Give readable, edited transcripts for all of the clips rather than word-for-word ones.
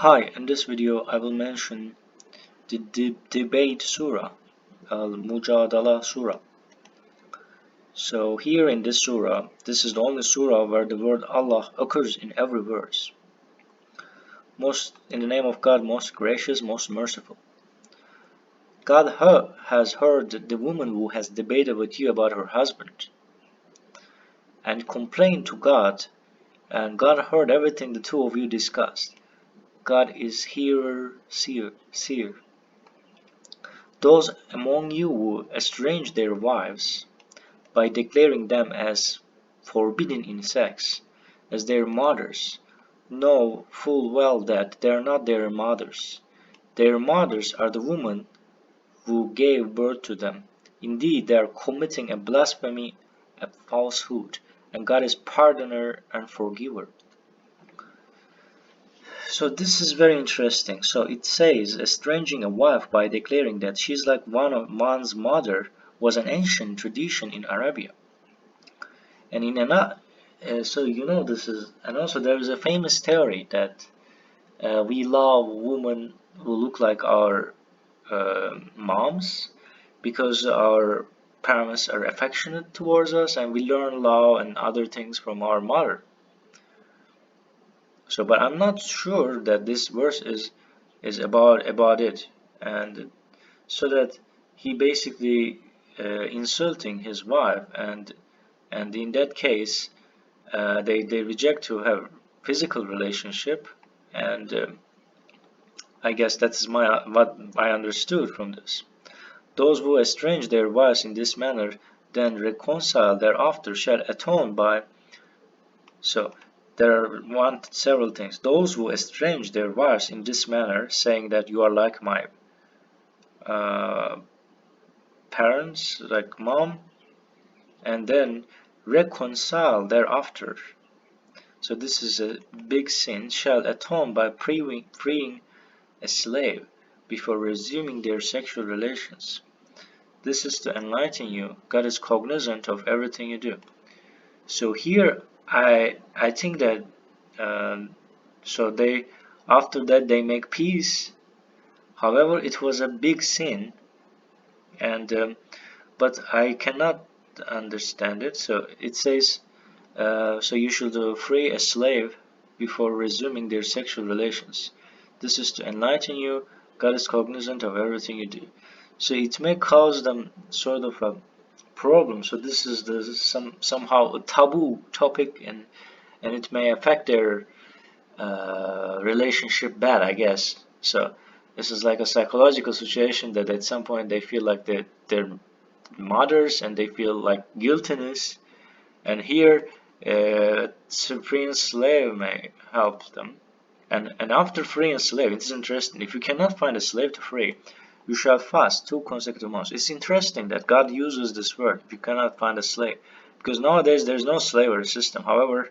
Hi, in this video I will mention the Debate Surah, Al-Mujadala Surah. So here in this surah, this is the only surah where the word Allah occurs in every verse. Most in the name of God, most gracious, most merciful. God has heard the woman who has debated with you about her husband and complained to God, and God heard everything the two of you discussed. God is hearer, seer. Those among you who estrange their wives by declaring them as forbidden in sex, as their mothers, know full well that they are not their mothers. Their mothers are the women who gave birth to them. Indeed, they are committing a blasphemy, a falsehood, and God is pardoner and forgiver. So this is very interesting. So it says estranging a wife by declaring that she's like one of one's mother was an ancient tradition in Arabia. And in another, so this is, and also there is a famous theory that we love women who look like our moms because our parents are affectionate towards us, and we learn love and other things from our mother. So, but I'm not sure that this verse is about it, and so that he basically insulting his wife, and in that case they reject to have physical relationship, and I guess that's what I understood from this. Those who estrange their wives in this manner, then reconcile thereafter, shall atone by. So there are several things. Those who estrange their wives in this manner, saying that you are like my uh, parents, like mom, and then reconcile thereafter. So this is a big sin, shall atone by freeing a slave before resuming their sexual relations. This is to enlighten you. God is cognizant of everything you do. So here I think that so they after that they make peace. However, it was a big sin, and but I cannot understand it. So it says so you should free a slave before resuming their sexual relations. This is to enlighten you. God is cognizant of everything you do. So it may cause them sort of a problem. So this is somehow a taboo topic, and it may affect their relationship bad, I guess. So this is like a psychological situation that at some point they feel like they're mothers and they feel like guiltiness, and here freeing slave may help them. And after freeing a slave, it is interesting. If you cannot find a slave to free, you shall fast 2 consecutive months. It's interesting that God uses this word. If you cannot find a slave, because nowadays there's no slavery system. However,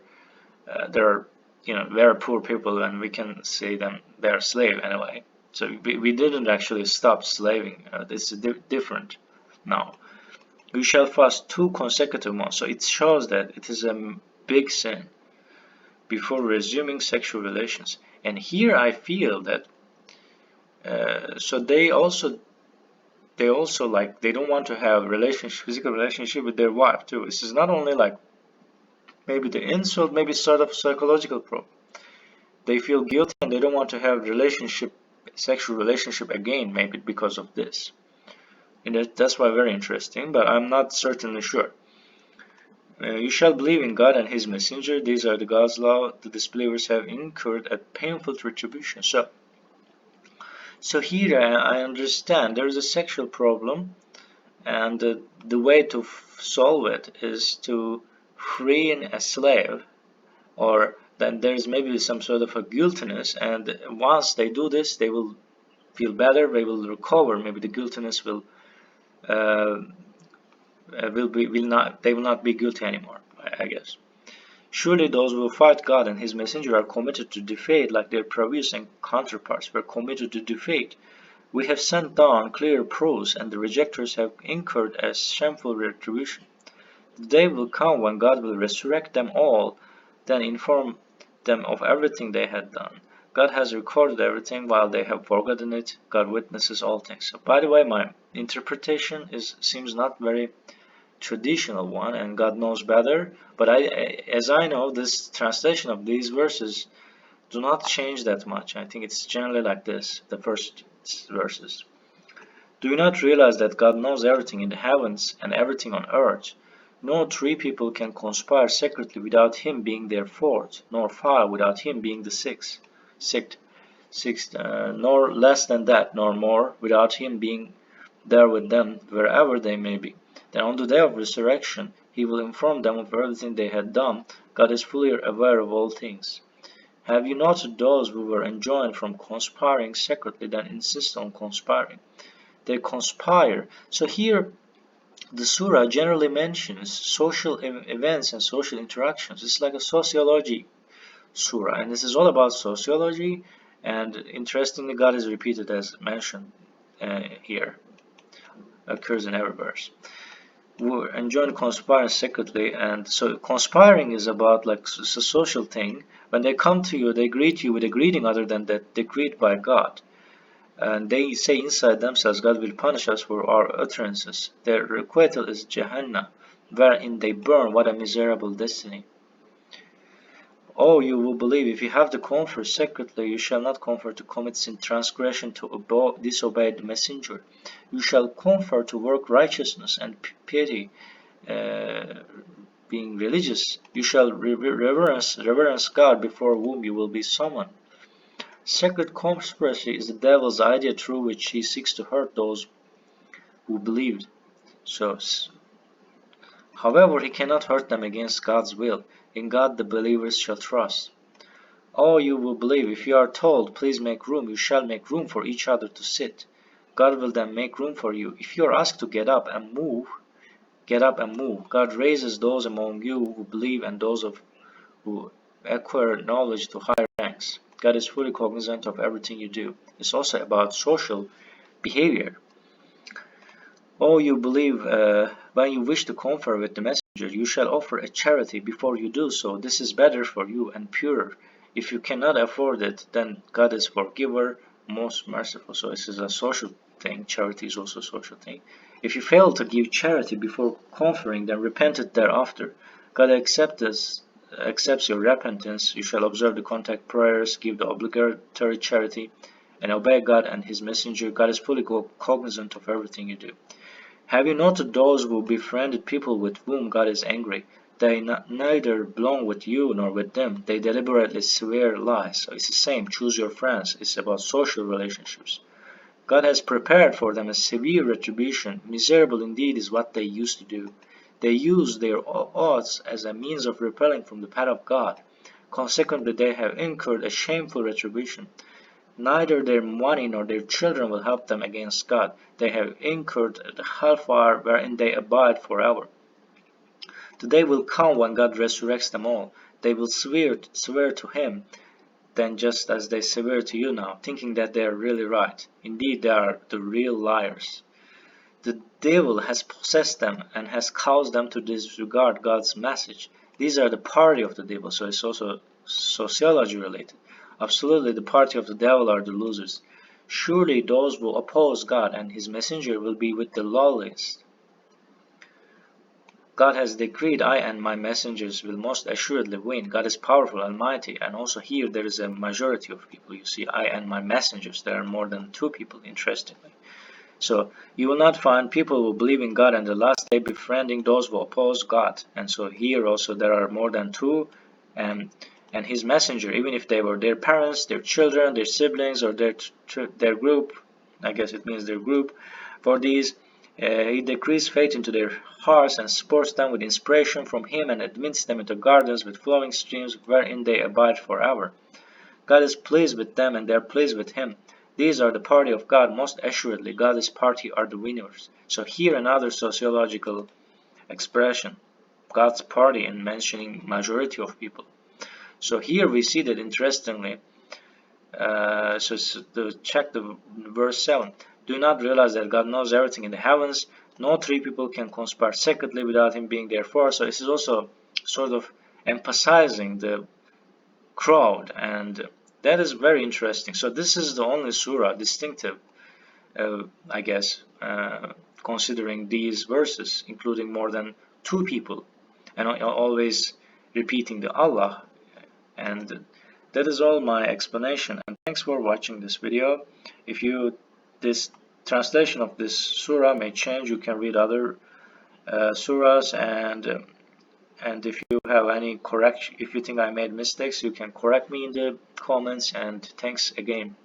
there are very poor people, and we can say them they're slave anyway. So we didn't actually stop slaving. This is different now. You shall fast 2 consecutive months. So it shows that it is a big sin before resuming sexual relations. And here I feel that so they also like they don't want to have physical relationship with their wife too. This is not only like maybe the insult, maybe sort of psychological problem. They feel guilty and they don't want to have sexual relationship again, maybe because of this. And that's why very interesting, but I'm not certainly sure. You shall believe in God and His messenger. These are the God's law. The disbelievers have incurred a painful retribution. So here I understand there is a sexual problem, and the way to solve it is to free a slave, or then there's maybe some sort of a guiltiness, and once they do this, they will feel better. They will recover. Maybe the guiltiness uh, they will not be guilty anymore, I guess. Surely those who fight God and His messenger are committed to defeat, like their previous and counterparts were committed to defeat. We have sent down clear proofs, and the rejectors have incurred a shameful retribution. The day will come when God will resurrect them all, then inform them of everything they had done. God has recorded everything while they have forgotten it. God witnesses all things. So, by the way, my interpretation seems not very traditional one, and God knows better. But as I know, this translation of these verses do not change that much. I think it's generally like this, the first verses. Do you not realize that God knows everything in the heavens and everything on earth? No three people can conspire secretly without him being their fourth, nor five without him being the sixth, nor less than that, nor more, without him being there with them wherever they may be. Then on the day of resurrection he will inform them of everything they had done. God is fully aware of all things. Have you noted those who were enjoined from conspiring secretly then insist on conspiring? They conspire. So here the surah generally mentions social events and social interactions. It's like a sociology surah, and this is all about sociology. And interestingly, God is repeated as mentioned here, occurs in every verse. Were enjoined conspiring secretly, and so conspiring is about like it's a social thing. When they come to you, they greet you with a greeting other than that decreed by God. And they say inside themselves, God will punish us for our utterances. Their requital is Jahannam, wherein they burn. What a miserable destiny. Oh, you will believe, if you have the comfort secretly, you shall not comfort to commit sin, transgression, to disobey the messenger. You shall comfort to work righteousness and piety, uh, being religious. You shall reverence God before whom you will be summoned. Secret conspiracy is the devil's idea through which he seeks to hurt those who believed. So, however, he cannot hurt them against God's will. In God the believers shall trust. Oh, you will believe, if you are told, please make room, you shall make room for each other to sit. God will then make room for you. If you are asked to get up and move, get up and move. God raises those among you who believe and those who acquire knowledge to higher ranks. God is fully cognizant of everything you do. It's also about social behavior. Oh, you believe, when you wish to confer with the messenger, you shall offer a charity before you do so. This is better for you and purer. If you cannot afford it, then God is forgiver, most merciful. So this is a social thing. Charity is also a social thing. If you fail to give charity before conferring, then repent it thereafter. God accepts your repentance. You shall observe the contact prayers, give the obligatory charity, and obey God and His messenger. God is fully cognizant of everything you do. Have you noted those who befriended people with whom God is angry? They neither belong with you nor with them. They deliberately swear lies. So it's the same. Choose your friends. It's about social relationships. God has prepared for them a severe retribution. Miserable indeed is what they used to do. They use their oaths as a means of repelling from the path of God. Consequently, they have incurred a shameful retribution. Neither their money nor their children will help them against God. They have incurred the hellfire wherein they abide forever. The day will come when God resurrects them all. They will swear to Him then just as they swear to you now, thinking that they are really right. Indeed, they are the real liars. The devil has possessed them and has caused them to disregard God's message. These are the party of the devil, so it's also sociology related. Absolutely, the party of the devil are the losers. Surely those who oppose God and His messenger will be with the lawless. God has decreed, I and my messengers will most assuredly win. God is powerful, almighty, and also here there is a majority of people. You see, I and my messengers, there are more than two people, interestingly. So you will not find people who believe in God and the last day befriending those who oppose God. And so here also there are more than two, and His messenger, even if they were their parents, their children, their siblings, or their group, I guess it means their group, for these He decrees faith into their hearts and supports them with inspiration from Him and admits them into gardens with flowing streams wherein they abide forever. God is pleased with them and they are pleased with Him. These are the party of God, most assuredly. God's party are the winners. So here another sociological expression, God's party, in mentioning majority of people. So here we see that interestingly, to check the verse 7. Do you not realize that God knows everything in the heavens? No three people can conspire secretly without Him being there for. So this is also sort of emphasizing the crowd and That is very interesting. So this is the only surah distinctive, I guess, considering these verses, including more than two people, and always repeating the Allah. And that is all my explanation. And thanks for watching this video. If you this translation of this surah may change, you can read other surahs, and if you have any correction, if you think I made mistakes, you can correct me in the comments. And thanks again.